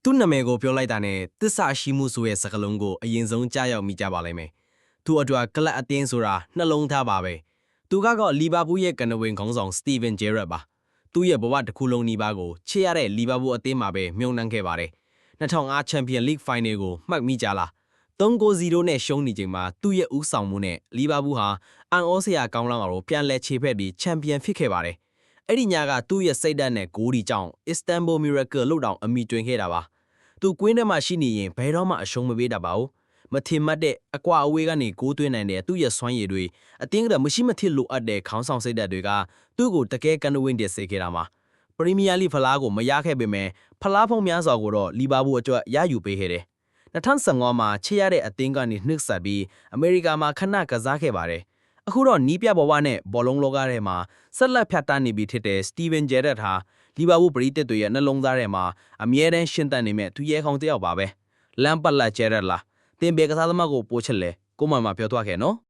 သူ့နာမည်ကိုပြောလိုက်တာနဲ့သစ္စာရှိမှုဆိုတဲ့စကားလုံးကိုအရင်ဆုံးကြားရောက်မိကြပါလိမ့်မယ်။သူ့အတွက်ကလပ်အသင်းဆိုတာနှလုံးသားပါပဲ။သူကတော့လီဗာပူးရဲ့ကနဝင်ခေါင်းဆောင်စတီဗင်ဂျယ်ရက်ပါ။သူ့ရဲ့ဘဝတစ်ခုလုံးနီးပါးကိုချစ်ရတဲ့လီဗာပူးအသင်းမှာပဲမြုံနှံခဲ့ပါတယ်။2005ချန်ပီယံလိဂ်ဖိုင်နယ်ကိုမှတ်မိကြလား။3-0နဲ့ရှုံးနေချိန်မှာသူ့ရဲ့ဦးဆောင်မှုနဲ့လီဗာပူးဟာအန်အောစရာကောင်းလောင်းအောင်ပြန်လဲခြေဖက်ပြီးချန်ပီယံဖြစ်ခဲ့ပါတယ်။အဲ့ဒီညကသူ့ရဲ့စိတ်ဓာတ်နဲ့ဂိုးဒီကြောင့်အစ္စတန်ဘူလ်မီရာကယ်လို့တောင်အမိတွင်ခဲ့တာပါ။သူကွင်းထဲမှာရှိနေရင်ဘယ်တော့မှအရှုံးမပေးတတ်ပါဘူး။မထင်မှတ်တဲ့အကွာအဝေးကနေဂိုးသွင်းနိုင်တဲ့သူ့ရဲ့စွမ်းရည်တွေအတင်းကမရှိမထစ်လိုအပ်တဲ့ခေါင်းဆောင်စိတ်ဓာတ်တွေကသူ့ကိုတကယ်ကန်ဝင်းတက်စေခဲ့တာမှာပရီးမီးယားလိဖလားကိုမရခဲ့ပေမဲ့ဖလားဖုံးများစွာကိုတော့လီဗာပူးအတွက်ရယူပေးခဲ့တယ်။2015မှာချစ်ရတဲ့အသင်းကနေနှုတ်ဆက်ပြီးအမေရိကန်မှာခဏကစားခဲ့ပါတယ်။အခုတော့နီးပြဘဝနဲ့ဘောလုံးလောကထဲမှာဆက်လက်ဖြတ်တန်းနေပြီဖြစ်တဲ့စတီဗင်ဂျယ်ရက်ဟာလီဗာပူးပရိသတ်တွေရဲ့နှလုံးသားထဲမှာအမြဲတမ်းရှင်းသန်နေမဲ့သူရဲခေါင်းတစ်ယောက်ပါပဲ။လမ်ပတ်လက်ဂျယ်ရက်လား။တင်ပေကစားသမားကိုပို့ချက်လဲကိုမမပြောသွားခဲ့နော်။